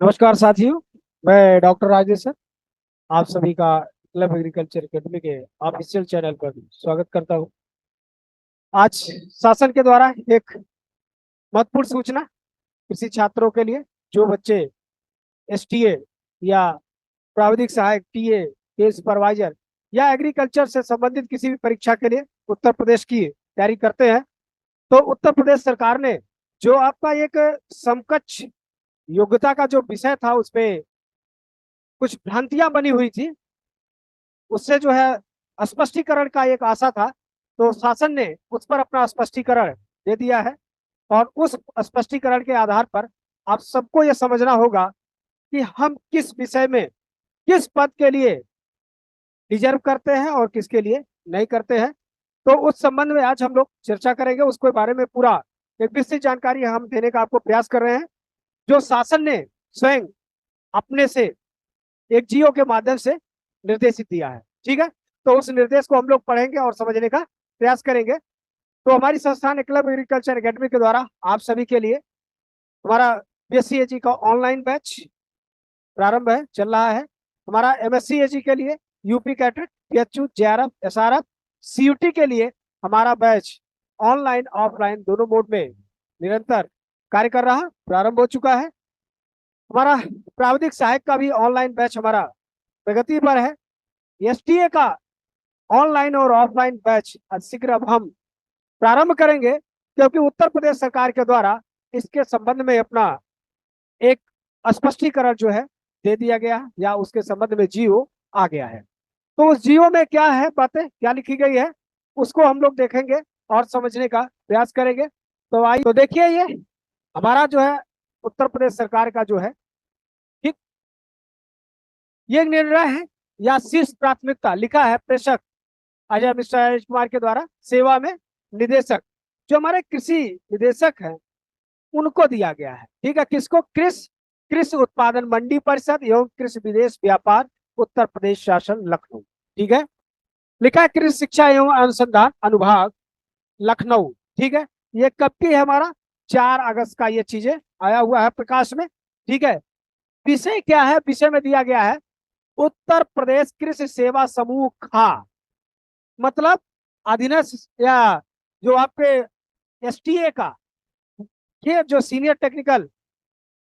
नमस्कार साथियों। मैं डॉक्टर राजेश सर आप सभी का क्लब एग्रीकल्चर एकेडमी के ऑफिशियल चैनल पर स्वागत करता हूं। आज शासन के द्वारा एक महत्वपूर्ण सूचना कृषि छात्रों के लिए, जो बच्चे एसटीए या प्राविधिक सहायक टीए के सुपरवाइजर या एग्रीकल्चर से संबंधित किसी भी परीक्षा के लिए उत्तर प्रदेश की तैयारी करते हैं, तो उत्तर प्रदेश सरकार ने जो आपका एक समकक्ष योग्यता का जो विषय था, उसपे कुछ भ्रांतियां बनी हुई थी, उससे जो है स्पष्टीकरण का एक आशा था। तो शासन ने उस पर अपना स्पष्टीकरण दे दिया है और उस स्पष्टीकरण के आधार पर आप सबको यह समझना होगा कि हम किस विषय में किस पद के लिए रिजर्व करते हैं और किसके लिए नहीं करते हैं। तो उस संबंध में आज हम लोग चर्चा करेंगे, उसके बारे में पूरा एक विस्तृत जानकारी हम देने का आपको प्रयास कर रहे हैं, जो शासन ने स्वयं अपने से एक जियो के माध्यम से निर्देशित दिया है। ठीक है, तो उस निर्देश को हम लोग पढ़ेंगे और समझने का प्रयास करेंगे। तो हमारी संस्थान क्लब एग्रीकल्चर एकेडमी के द्वारा आप सभी के लिए हमारा बीएससी का ऑनलाइन बैच प्रारंभ है, चल रहा है। हमारा एमएससी के लिए UP CATET, PHU, JRF, SRF, CUET के लिए हमारा बैच ऑनलाइन ऑफलाइन दोनों मोड में निरंतर कार्य कर रहा, प्रारंभ हो चुका है। हमारा प्राविधिक सहायक का भी ऑनलाइन बैच हमारा प्रगति पर है। एसटीए का ऑनलाइन और ऑफलाइन बैच शीघ्र अब हम प्रारंभ करेंगे, क्योंकि उत्तर प्रदेश सरकार के द्वारा इसके संबंध में अपना एक स्पष्टीकरण जो है दे दिया गया, या उसके संबंध में जीओ आ गया है। तो उस जीओ में क्या है, बातें क्या लिखी गई है, उसको हम लोग देखेंगे और समझने का प्रयास करेंगे। तो आइए, तो देखिए, ये हमारा जो है उत्तर प्रदेश सरकार का जो है, ठीक, ये निर्णय है या शीर्ष प्राथमिकता लिखा है प्रेषक अजय मिश्रा राजेश कुमार के द्वारा सेवा में निदेशक, जो हमारे कृषि निदेशक हैं उनको दिया गया है। ठीक है, किसको? कृषि कृषि उत्पादन मंडी परिषद एवं कृषि विदेश व्यापार उत्तर प्रदेश शासन लखनऊ। ठीक है, लिखा है कृषि शिक्षा एवं अनुसंधान अनुभाग लखनऊ। ठीक है, ये कब की है? हमारा 4 अगस्त का ये चीजें आया हुआ है प्रकाश में। ठीक है, विषय क्या है? विषय में दिया गया है उत्तर प्रदेश कृषि सेवा समूह खा, मतलब अधीनस्थ या जो आपके एसटीए का ये जो सीनियर टेक्निकल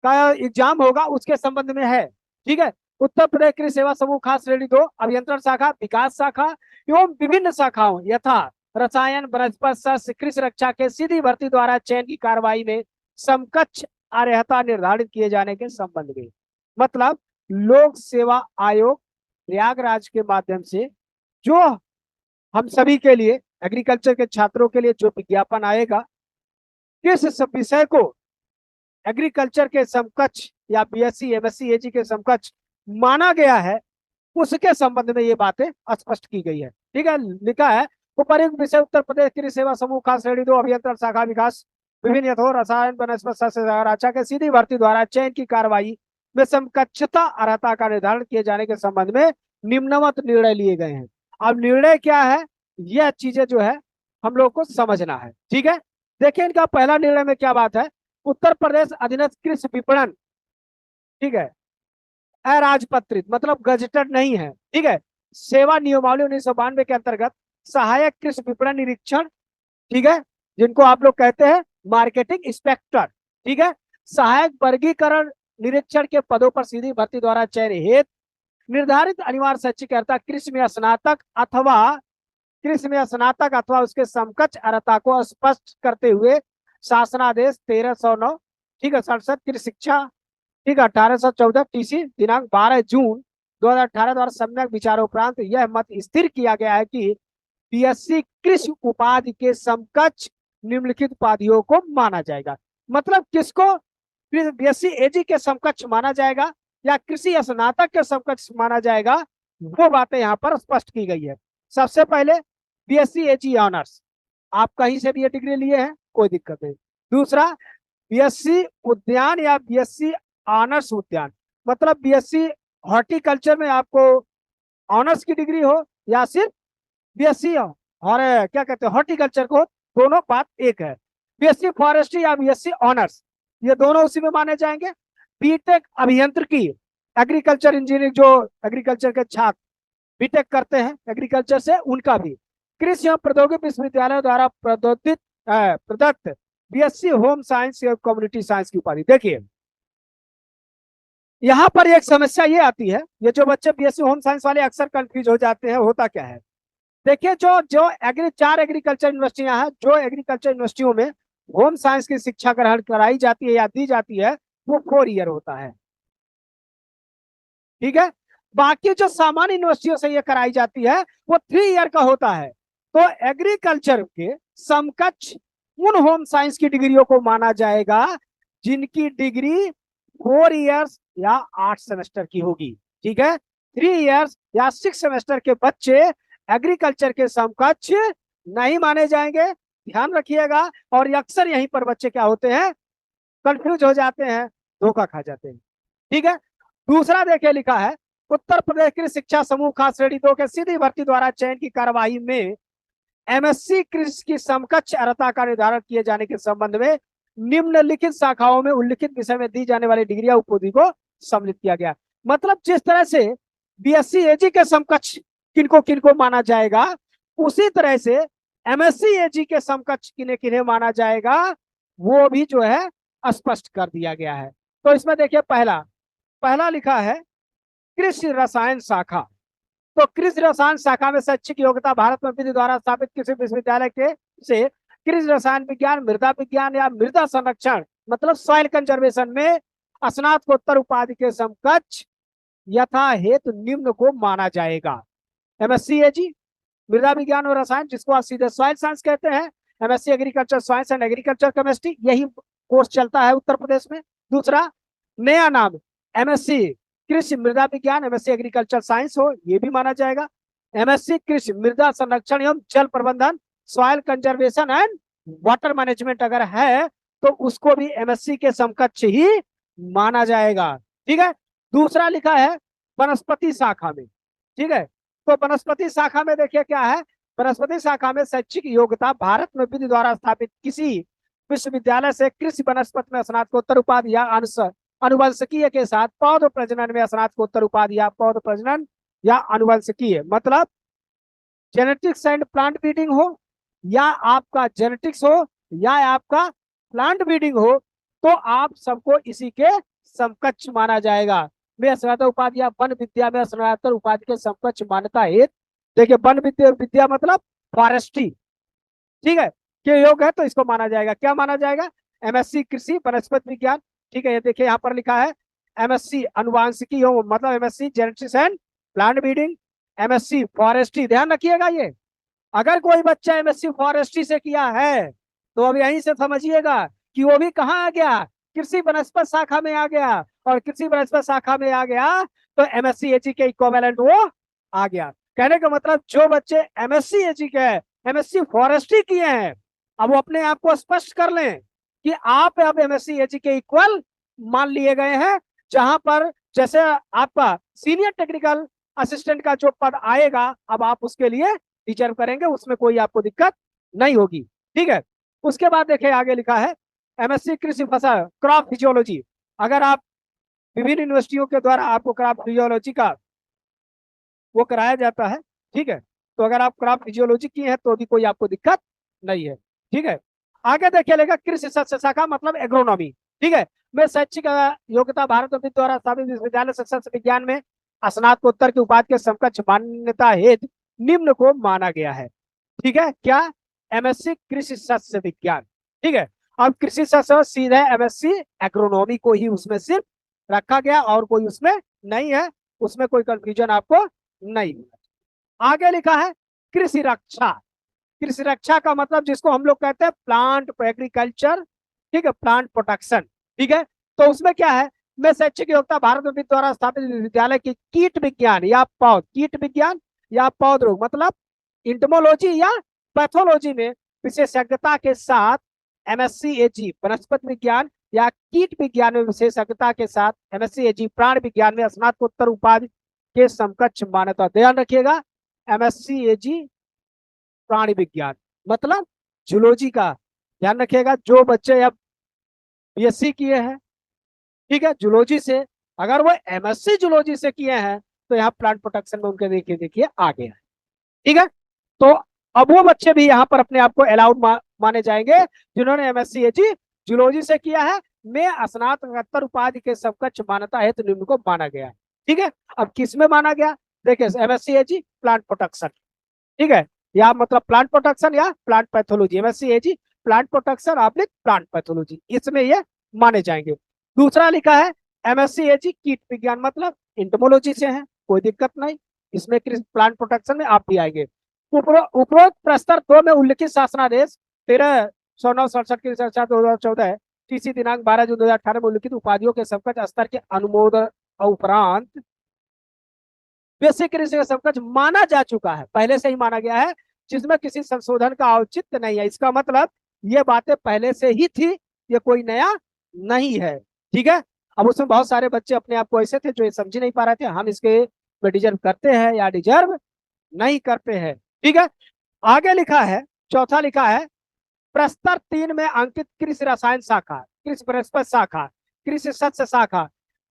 का एग्जाम होगा उसके संबंध में है। ठीक है, उत्तर प्रदेश कृषि सेवा समूह खास श्रेणी 2 अभियंत्रण शाखा, विकास शाखा एवं विभिन्न शाखाओं यथा रसायन, वनस्पति कृषि रक्षा के सीधी भर्ती द्वारा चयन की कार्रवाई में समकक्ष अर्हता निर्धारित किए जाने के संबंध में, मतलब लोक सेवा आयोग प्रयागराज के माध्यम से जो हम सभी के लिए एग्रीकल्चर के छात्रों के लिए जो विज्ञापन आएगा, किस विषय को एग्रीकल्चर के समकक्ष या बीएससी एमएससी एजी के समकक्ष माना गया है, उसके संबंध में ये बातें स्पष्ट की गई है। ठीक है, लिखा है उपयुक्त विषय उत्तर प्रदेश कृषि सेवा समूह खास श्रेणी 2 अभियंत्रण शाखा विकास विभिन्न यथो रसायन वनस्पति की सीधी भर्ती द्वारा चयन की कार्रवाई में समकक्षता अर्हता का निर्धारण किए जाने के संबंध में निम्नवत निर्णय लिए गए हैं। अब निर्णय क्या है, यह चीजें जो है हम लोग को समझना है। ठीक है, देखिए इनका पहला निर्णय में क्या बात है, उत्तर प्रदेश अधीनस्थ कृषि विपणन, ठीक है, अराजपत्रित मतलब गजटेड नहीं है। ठीक है, सेवा नियमावली 1992 के अंतर्गत सहायक कृषि विपणन निरीक्षण, ठीक है, जिनको आप लोग कहते हैं मार्केटिंग इंस्पेक्टर, ठीक है, सहायक वर्गीकरण निरीक्षण के पदों पर सीधी भर्ती द्वारा चयन हेतु निर्धारित अनिवार्य शैक्षिक अर्हता कृषि में स्नातक अथवा उसके समकक्ष अर्हता को स्पष्ट करते हुए शासनादेश 1309, ठीक है, 67 कृषि शिक्षा, ठीक है, 1814 टीसी दिनांक 12 जून 2018 द्वारा सम्यक विचारोपरांत यह मत स्थिर किया गया है कि बीएससी कृषि उपाधि के समकक्ष निम्नलिखित उपाधियों को माना जाएगा। मतलब किसको बीएससी एजी के समकक्ष माना जाएगा या कृषि स्नातक के समकक्ष माना जाएगा, वो बातें यहाँ पर स्पष्ट की गई है। सबसे पहले बीएससी एजी ऑनर्स, आप कहीं से भी ये डिग्री लिए हैं कोई दिक्कत नहीं। दूसरा बीएससी उद्यान या बीएससी ऑनर्स उद्यान, मतलब बीएससी हॉर्टिकल्चर में आपको ऑनर्स की डिग्री हो या सिर्फ बीएससी और क्या कहते हैं हॉर्टिकल्चर को, दोनों बात एक है। बीएससी फॉरेस्ट्री या बीएससी ऑनर्स, ये दोनों उसी में माने जाएंगे। बीटेक अभियंत्रिकी, एग्रीकल्चर इंजीनियरिंग, जो एग्रीकल्चर के छात्र बीटेक करते हैं एग्रीकल्चर से, उनका भी कृषि एवं प्रौद्योगिकी विश्वविद्यालय द्वारा प्रदत्त बीएससी होम साइंस या कम्युनिटी साइंस की उपाधि। देखिए यहाँ पर एक समस्या ये आती है, ये जो बच्चे बीएससी होम साइंस वाले अक्सर कंफ्यूज हो जाते हैं, होता क्या है। देखिए जो जो चार एग्रीकल्चर यूनिवर्सिटियां हैं, जो एग्रीकल्चर यूनिवर्सिटियों में होम साइंस की शिक्षा ग्रहण कराई जाती है या दी जाती है, वो 4 ईयर होता है, ठीक है। बाकी जो सामान्य यूनिवर्सिटियों से ये कराई जाती है वो 3 ईयर का होता है। तो एग्रीकल्चर के समकक्ष उन होम साइंस की डिग्रियों को माना जाएगा जिनकी डिग्री 4 ईयर्स या 8 सेमेस्टर की होगी, ठीक है। 3 ईयर्स या 6 सेमेस्टर के बच्चे एग्रीकल्चर के समकक्ष नहीं माने जाएंगे, ध्यान रखिएगा। और अक्सर यहीं पर बच्चे क्या होते हैं, कंफ्यूज हो जाते हैं, धोखा खा जाते हैं, ठीक है। दूसरा देखिए लिखा है, उत्तर प्रदेश कृषि शिक्षा समूह खास श्रेणी 2 के सीधी भर्ती द्वारा चयन की कार्यवाही में एमएससी कृषि की समकक्ष अर्हता का निर्धारण किए जाने के संबंध में निम्नलिखित शाखाओं में उल्लिखित विषय में दी जाने वाली डिग्री या उपाधि को सम्मिलित किया गया। मतलब जिस तरह से बीएससी एजी के समकक्ष किनको किनको माना जाएगा, उसी तरह से एमएससी एजी के समकक्ष किन्हें किन्हें माना जाएगा, वो भी जो है स्पष्ट कर दिया गया है। तो इसमें देखिए पहला लिखा है कृषि रसायन शाखा। तो कृषि रसायन शाखा में शैक्षिक योग्यता भारत में विधि द्वारा स्थापित किसी विश्वविद्यालय के से कृषि रसायन विज्ञान, मृदा विज्ञान या मृदा संरक्षण मतलब सॉइल कंजर्वेशन में स्नातकोत्तर उपाधि के समकक्ष यथा हेतु निम्न को माना जाएगा। एमएससी एजी मृदा विज्ञान और रसायन, जिसको आप सीधे सॉइल साइंस कहते हैं, MSc agriculture science and agriculture chemistry, यही कोर्स चलता है उत्तर प्रदेश में। दूसरा नया नाम एमएससी कृषि मृदा विज्ञान, एमएससी एग्रीकल्चर साइंस हो, ये भी माना जाएगा। एमएससी कृषि मृदा संरक्षण एवं जल प्रबंधन, soil conservation and water management अगर है तो उसको भी एमएससी के समकक्ष ही माना जाएगा, ठीक है। दूसरा लिखा है वनस्पति शाखा में, ठीक है। तो वनस्पति शाखा में देखिए क्या है, वनस्पति शाखा में शैक्षिक योग्यता भारत में विधि द्वारा स्थापित किसी विश्वविद्यालय से कृषि वनस्पति में स्नातकोत्तर उपाधि या अनुवंशिकीय के साथ पौध प्रजनन में स्नातकोत्तर उपाधि या पौध प्रजनन या अनुवंशिकीय मतलब जेनेटिक्स एंड प्लांट ब्रीडिंग हो, या आपका जेनेटिक्स हो या आपका प्लांट ब्रीडिंग हो, तो आप सबको इसी के समकक्ष माना जाएगा। में स्नातक उपाधि या वन विद्या में स्नातक उपाधि के समकक्ष मान्यता हेतु, देखिए वन विद्या मतलब फॉरेस्ट्री, ठीक है, के योग है तो इसको माना जाएगा। क्या माना जाएगा, एमएससी कृषि वनस्पति विज्ञान, ठीक है। ये देखिए यहाँ पर लिखा है एमएससी अनुवांशिकी मतलब MSc genetics and plant breeding, MSc forestry, ध्यान रखिएगा। ये अगर कोई बच्चा एमएससी फॉरेस्ट्री से किया है तो अब यहीं से समझिएगा कि वो भी कहाँ आ गया, कृषि वनस्पति शाखा में आ गया, और कृषि वनस्पति शाखा में आ गया तो एमएससी एजी के इक्विवेलेंट वो आ गया। कहने का मतलब जो बच्चे एमएससी एजी के एमएससी फॉरेस्ट्री किए हैं, अब वो अपने आप को स्पष्ट कर लें कि आप अब एमएससी एजी के इक्वल मान लिए गए हैं। जहां पर जैसे आपका सीनियर टेक्निकल असिस्टेंट का जो पद आएगा, अब आप उसके लिए टीचर करेंगे, उसमें कोई आपको दिक्कत नहीं होगी, ठीक है। उसके बाद देखिए आगे लिखा है एमएससी कृषि फसल क्रॉप फिजियोलॉजी। अगर आप विभिन्न यूनिवर्सिटियों के द्वारा आपको क्रॉप फिजियोलॉजी का वो कराया जाता है, ठीक है, तो अगर आप क्रॉप फिजियोलॉजी की है तो भी कोई आपको दिक्कत नहीं है, ठीक है। आगे देखिए लेगा कृषि सस्य शाखा मतलब एग्रोनॉमी, ठीक है। में शैक्षिक योग्यता भारत द्वारा स्थापित विश्वविद्यालय शिक्षा विज्ञान में स्नातकोत्तर की उपाधि के समकक्ष मान्यता हेतु निम्न को माना गया है, ठीक है। क्या, एमएससी कृषि सस्य विज्ञान, ठीक है। अब कृषि सस्य सीधे एमएससी एग्रोनॉमी को ही उसमें सिर्फ रखा गया और कोई उसमें नहीं है, उसमें कोई कंफ्यूजन आपको नहीं। आगे लिखा है कृषि रक्षा। कृषि रक्षा का मतलब जिसको हम लोग कहते हैं प्लांट एग्रीकल्चर, ठीक है, प्लांट प्रोटेक्शन, ठीक है। तो उसमें क्या है, में शैक्षिक योग्यता भारत में द्वारा स्थापित विद्यालय की कीट विज्ञान या पौध रोग मतलब इंटमोलॉजी या पैथोलॉजी में विशेषज्ञता के साथ एमएससी एजी वनस्पति विज्ञान या कीट विज्ञान में विशेषज्ञता के साथ एमएससी एजी प्राण विज्ञान में स्नातकोत्तर उपाधि के समकक्ष मान्यता। ध्यान रखिएगा एमएससी एजी प्राणी विज्ञान मतलब जूलॉजी का, ध्यान रखिएगा। जो बच्चे अब बीएससी किए हैं ठीक है। जूलॉजी से अगर वो एमएससी जूलॉजी से किए हैं तो यहाँ प्लांट प्रोटेक्शन में उनके देखिए आ गया है। ठीक है। तो अब वो बच्चे भी यहाँ पर अपने आप को अलाउड माने जाएंगे जिन्होंने एमएससी एजी जूलॉजी से किया है, में स्नातकोत्तर उपाधि के समकक्ष मान्यता हेतु निम्न को माना गया है। ठीक है। अब किस में माना गया, देखिए एमएससी एजी प्लांट प्रोटेक्शन, ठीक है, या मतलब प्लांट प्रोटेक्शन या प्लांट पैथोलॉजी, एमएससी एजी प्लांट प्रोटेक्शन आप प्लांट पैथोलॉजी, इसमें ये माने जाएंगे। दूसरा लिखा है एमएससी एजी कीट विज्ञान, मतलब इंटमोलॉजी से है, कोई दिक्कत नहीं, इसमें प्लांट प्रोटेक्शन में आप भी आएंगे। उपरोक्त प्रस्तर 2 में उल्लिखित शासनादेश 13/9/67 की 2014 तीसरी दिनांक 12 जून 2018 में उल्लिखित उपाधियों के समकक्ष स्तर के अनुमोदन उपरांत बेसिक कृषि का समकक्ष माना जा चुका है, पहले से ही माना गया है, जिसमें किसी संशोधन का औचित्य नहीं है। इसका मतलब ये बातें पहले से ही थी, ये कोई नया नहीं है। ठीक है। अब उसमें बहुत सारे बच्चे अपने आप को ऐसे थे जो ये समझ नहीं पा रहे थे हम इसके डिजर्व करते हैं या डिजर्व नहीं करते हैं। ठीक है। आगे लिखा है, चौथा लिखा है प्रस्तर 3 में अंकित कृषि रसायन शाखा, कृषि वनस्पति शाखा, कृषि सस्य शाखा,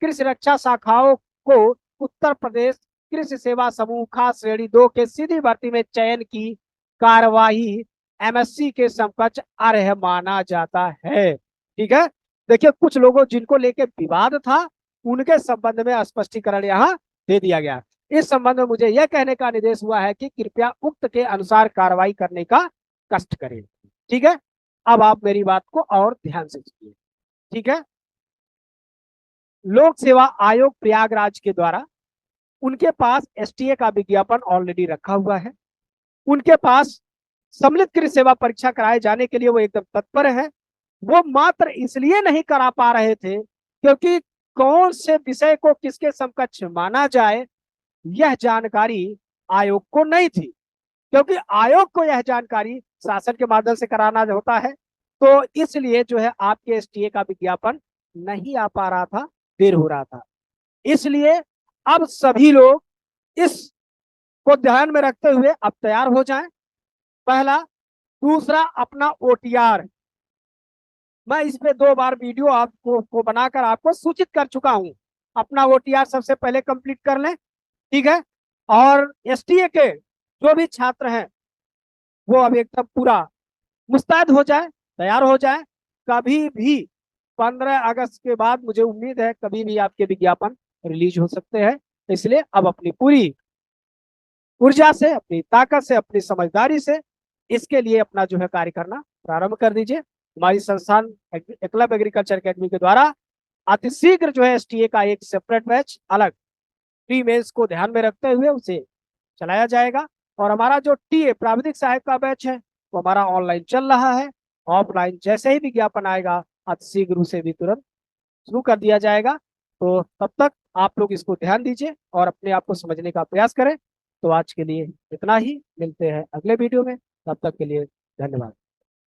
कृषि रक्षा शाखाओं को उत्तर प्रदेश कृषि सेवा समूह खास श्रेणी 2 के सीधी भर्ती में चयन की कार्यवाही एमएससी के समकक्ष अर्ह माना जाता है। ठीक है। देखिए कुछ लोगों जिनको लेके विवाद था उनके संबंध में स्पष्टीकरण यहाँ दे दिया गया। इस संबंध में मुझे यह कहने का निर्देश हुआ है कि कृपया उक्त के अनुसार कार्रवाई करने का कष्ट करें। ठीक है। अब आप मेरी बात को और ध्यान से सुनिए। ठीक है। लोक सेवा आयोग प्रयागराज के द्वारा उनके पास एसटीए का विज्ञापन ऑलरेडी रखा हुआ है, उनके पास सम्मिलित कृषि सेवा परीक्षा कराए जाने के लिए वो एकदम तत्पर है। वो मात्र इसलिए नहीं करा पा रहे थे क्योंकि कौन से विषय को किसके समकक्ष माना जाए यह जानकारी आयोग को नहीं थी, क्योंकि आयोग को यह जानकारी शासन के माध्यम से कराना होता है, तो इसलिए जो है आपके एसटीए का विज्ञापन नहीं आ पा रहा था, देर हो रहा था। इसलिए अब सभी लोग इस को ध्यान में रखते हुए अब तैयार हो जाएं। पहला, दूसरा अपना ओटीआर, मैं इस पे 2 बार वीडियो आपको बनाकर आपको सूचित कर चुका हूं, अपना ओटीआर सबसे पहले कंप्लीट कर लें। ठीक है। और एसटीए के जो भी छात्र हैं वो अब एकदम पूरा मुस्तैद हो जाए, तैयार हो जाए। कभी भी 15 अगस्त के बाद मुझे उम्मीद है कभी भी आपके विज्ञापन रिलीज हो सकते हैं, इसलिए अब अपनी पूरी ऊर्जा से, अपनी ताकत से, अपनी समझदारी से इसके लिए अपना जो है कार्य करना प्रारंभ कर दीजिए। हमारी संस्थान एकलव्य एग्रीकल्चर अकेडमी के द्वारा अतिशीघ्र जो है एसटीए का एक सेपरेट बैच अलग प्री मेंस को ध्यान में रखते हुए उसे चलाया जाएगा। और हमारा जो टीए प्राविधिक सहायक का बैच है वो हमारा ऑनलाइन चल रहा है, ऑफलाइन जैसे ही विज्ञापन आएगा अतिशीघ्र उसे भी तुरंत शुरू कर दिया जाएगा। तो तब तक आप लोग इसको ध्यान दीजिए और अपने आप को समझने का प्रयास करें। तो आज के लिए इतना ही, मिलते हैं अगले वीडियो में, तब तक के लिए धन्यवाद।